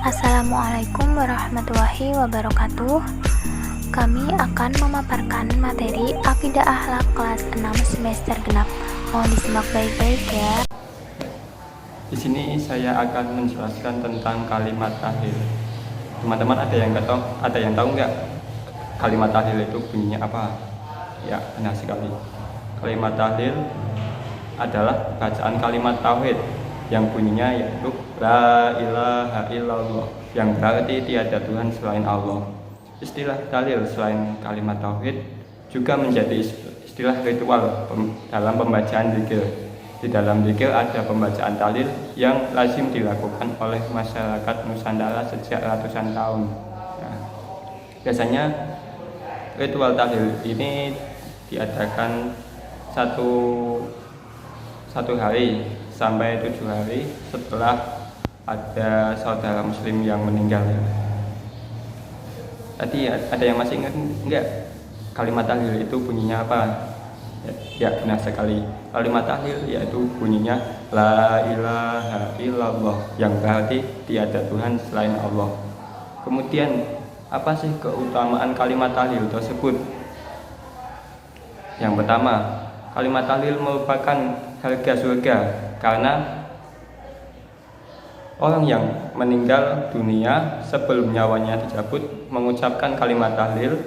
Assalamualaikum warahmatullahi wabarakatuh. Kami akan memaparkan materi Akidah Akhlak kelas 6 semester genap. Mohon disimak baik-baik ya. Di sini saya akan menjelaskan tentang kalimat tahlil. Teman-teman ada yang tahu nggak kalimat tahlil itu bunyinya apa? Ya, benar sekali. Kalimat tahlil adalah bacaan kalimat tauhid yang bunyinya yaitu la ilaha illallah, yang berarti tiada Tuhan selain Allah. Istilah tahlil selain kalimat tauhid juga menjadi istilah ritual dalam pembacaan zikir. Di dalam zikir ada pembacaan tahlil yang lazim dilakukan oleh masyarakat Nusantara sejak ratusan tahun. Nah, biasanya ritual tahlil ini diadakan satu hari sampai 7 hari setelah ada saudara muslim yang meninggal. Tadi ada yang masih ingat enggak kalimat tahlil itu bunyinya apa? Ya, benar sekali. Kalimat tahlil yaitu bunyinya la ilaha illallah, yang berarti tiada Tuhan selain Allah. Kemudian apa sih keutamaan kalimat tahlil tersebut? Yang pertama, kalimat tahlil merupakan harga surga karena orang yang meninggal dunia sebelum nyawanya dicabut mengucapkan kalimat tahlil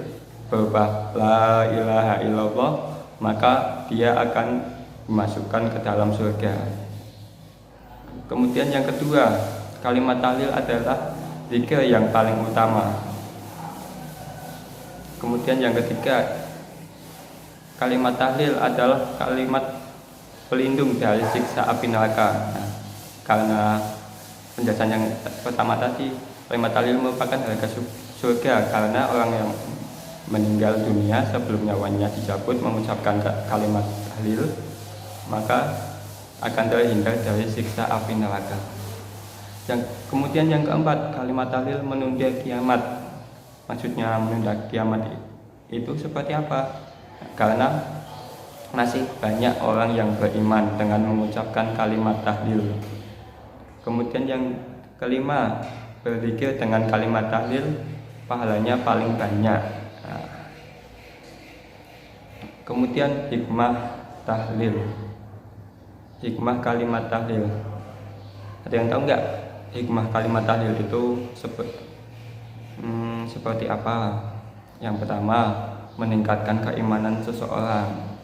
berupa la ilaha illallah, maka dia akan dimasukkan ke dalam surga. Kemudian yang kedua, kalimat tahlil adalah zikir yang paling utama. Kemudian yang ketiga, kalimat tahlil adalah kalimat pelindung dari siksa api neraka. Nah, karena penjelasan yang pertama tadi, kalimat tahlil merupakan harga surga karena orang yang meninggal dunia sebelum nyawanya dicabut mengucapkan kalimat tahlil, maka akan terhindar dari siksa api neraka. Kemudian yang keempat, kalimat tahlil menunda kiamat. Maksudnya menunda kiamat itu seperti apa? Karena masih banyak orang yang beriman dengan mengucapkan kalimat tahlil. Kemudian yang kelima, berzikir dengan kalimat tahlil pahalanya paling banyak. Kemudian hikmah tahlil, hikmah kalimat tahlil. Ada yang tahu nggak hikmah kalimat tahlil itu seperti apa? Yang pertama, meningkatkan keimanan seseorang.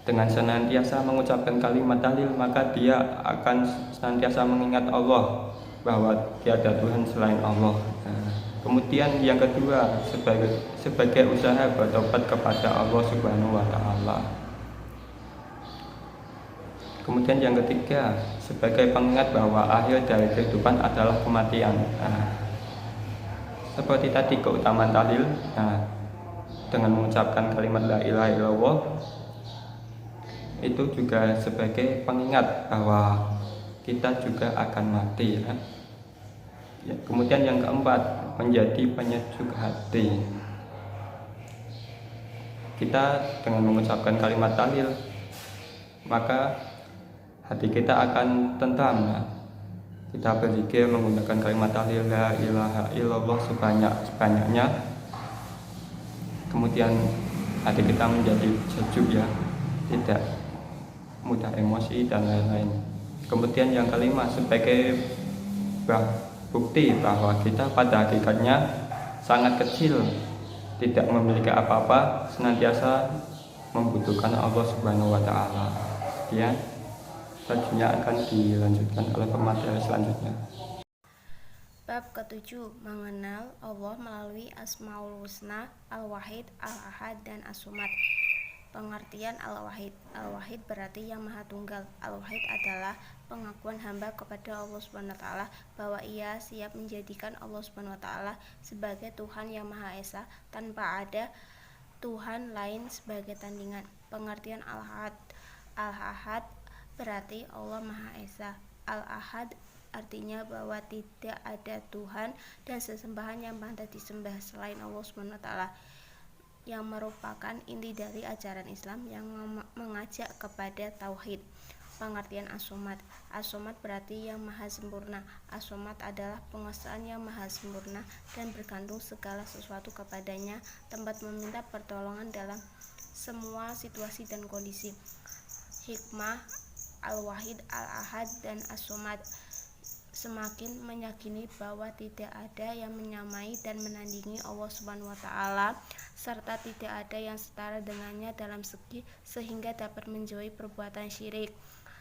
Dengan senantiasa mengucapkan kalimat tahlil, maka dia akan senantiasa mengingat Allah, bahwa tiada Tuhan selain Allah. Kemudian yang kedua, sebagai usaha bertobat kepada Allah Subhanahu wa Ta'ala. Kemudian yang ketiga, sebagai pengingat bahwa akhir dari kehidupan adalah kematian. Seperti tadi keutamaan tahlil, dengan mengucapkan kalimat la ilaha illallah itu juga sebagai pengingat bahwa kita juga akan mati. Kemudian yang keempat, menjadi penyejuk hati. Kita dengan mengucapkan kalimat tahlil, maka hati kita akan tentram. Kita berzikir menggunakan kalimat tahlil la ilaha illallah sebanyak-banyaknya. Kemudian hati kita menjadi sejuk, tidak mudah emosi dan lain-lain. Kemudian yang kelima, sebagai bukti bahwa kita pada hakikatnya sangat kecil, tidak memiliki apa-apa, senantiasa membutuhkan Allah Subhanahu wa Ta'ala. Selanjutnya akan dilanjutkan oleh pemateri selanjutnya. Bab ke-7, mengenal Allah melalui Asmaul Husna, Al-Wahid, Al-Ahad, dan As-Somad. Pengertian Al-Wahid. Al-Wahid berarti yang maha tunggal. Al-Wahid adalah pengakuan hamba kepada Allah Subhanahu wa Ta'ala bahwa ia siap menjadikan Allah Subhanahu wa Ta'ala sebagai Tuhan yang Maha Esa tanpa ada Tuhan lain sebagai tandingan. Pengertian Al-Ahad. Al-Ahad berarti Allah Maha Esa. Al-Ahad artinya bahwa tidak ada Tuhan dan sesembahan yang pantas disembah selain Allah Subhanahu wa Ta'ala, yang merupakan inti dari ajaran Islam yang mengajak kepada tauhid. Pengertian as-somad. As-somad berarti yang maha sempurna. As-somad adalah penguasaan yang maha sempurna dan bergantung segala sesuatu kepadanya, tempat meminta pertolongan dalam semua situasi dan kondisi. Hikmah Al-Wahid, Al-Ahad, dan As-Somad. Semakin meyakini bahwa tidak ada yang menyamai dan menandingi Allah Subhanahu wa Ta'ala, serta tidak ada yang setara dengannya dalam segi sehingga dapat menjauhi perbuatan syirik.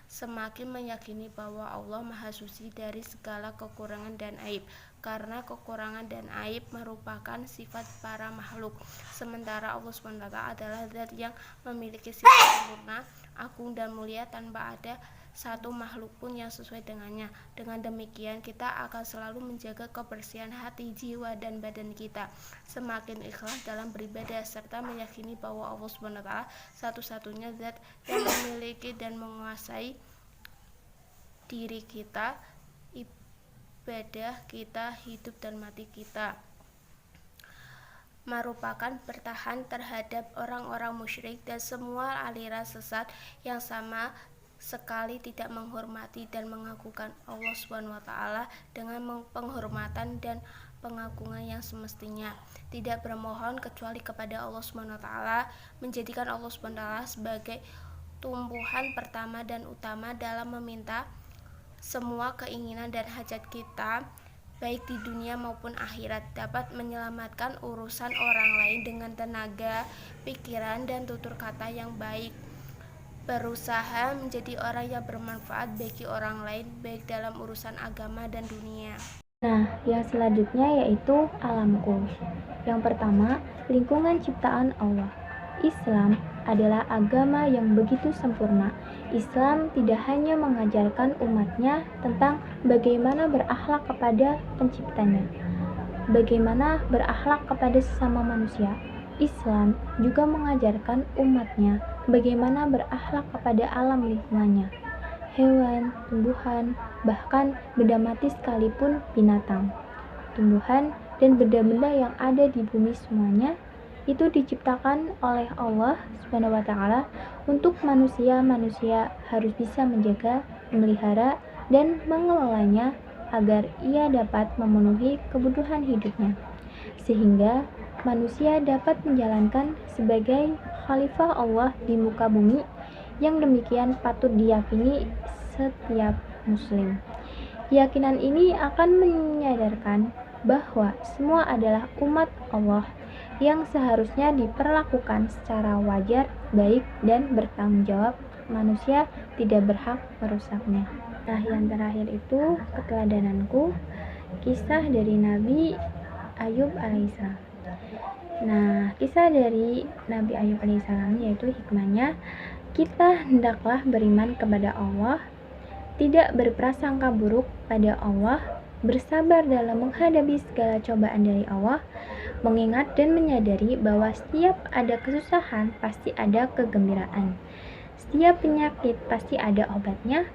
Semakin meyakini bahwa Allah Maha Suci dari segala kekurangan dan aib, karena kekurangan dan aib merupakan sifat para makhluk, sementara Allah Subhanahu wa Ta'ala adalah zat yang memiliki sifat sempurna, agung dan mulia tanpa ada satu makhluk pun yang sesuai dengannya. Dengan demikian kita akan selalu menjaga kebersihan hati, jiwa, dan badan kita, semakin ikhlas dalam beribadah, serta meyakini bahwa Allah Subhanahu wa Ta'ala satu-satunya zat yang memiliki dan menguasai diri kita, ibadah kita, hidup dan mati kita, merupakan bertahan terhadap orang-orang musyrik dan semua aliran sesat yang sama sekali tidak menghormati dan mengagukan Allah Subhanahu wa Ta'ala dengan penghormatan dan pengagungan yang semestinya, tidak bermohon kecuali kepada Allah Subhanahu wa Ta'ala, menjadikan Allah Subhanahu wa Ta'ala sebagai tumpuan pertama dan utama dalam meminta semua keinginan dan hajat kita, baik di dunia maupun akhirat, dapat menyelamatkan urusan orang lain dengan tenaga, pikiran, dan tutur kata yang baik, berusaha menjadi orang yang bermanfaat bagi orang lain, baik dalam urusan agama dan dunia. Nah, yang selanjutnya yaitu alamku. Yang pertama, lingkungan ciptaan Allah. Islam adalah agama yang begitu sempurna. Islam tidak hanya mengajarkan umatnya tentang bagaimana berakhlak kepada penciptanya, bagaimana berakhlak kepada sesama manusia. Islam juga mengajarkan umatnya bagaimana berakhlak kepada alam lingkungannya, hewan, tumbuhan, bahkan benda mati sekalipun binatang, tumbuhan, dan benda-benda yang ada di bumi semuanya itu diciptakan oleh Allah Subhanahu wa Ta'ala untuk manusia. Manusia harus bisa menjaga, memelihara, dan mengelolanya agar ia dapat memenuhi kebutuhan hidupnya, sehingga manusia dapat menjalankan sebagai khalifah Allah di muka bumi. Yang demikian patut diyakini setiap muslim. Keyakinan ini akan menyadarkan bahwa semua adalah umat Allah yang seharusnya diperlakukan secara wajar, baik, dan bertanggung jawab. Manusia tidak berhak merusaknya. Nah, yang terakhir itu keteladananku, kisah dari Nabi Ayub alaihissalam. Nah, kisah dari Nabi Ayub alaihissalam yaitu hikmahnya, kita hendaklah beriman kepada Allah, tidak berprasangka buruk pada Allah, bersabar dalam menghadapi segala cobaan dari Allah, mengingat dan menyadari bahwa setiap ada kesusahan pasti ada kegembiraan, setiap penyakit pasti ada obatnya.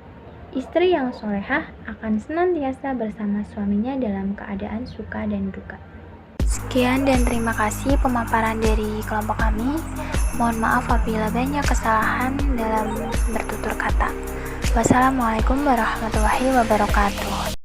Istri yang solehah akan senantiasa bersama suaminya dalam keadaan suka dan duka. Sekian dan terima kasih pemaparan dari kelompok kami. Mohon maaf apabila banyak kesalahan dalam bertutur kata. Wassalamualaikum warahmatullahi wabarakatuh.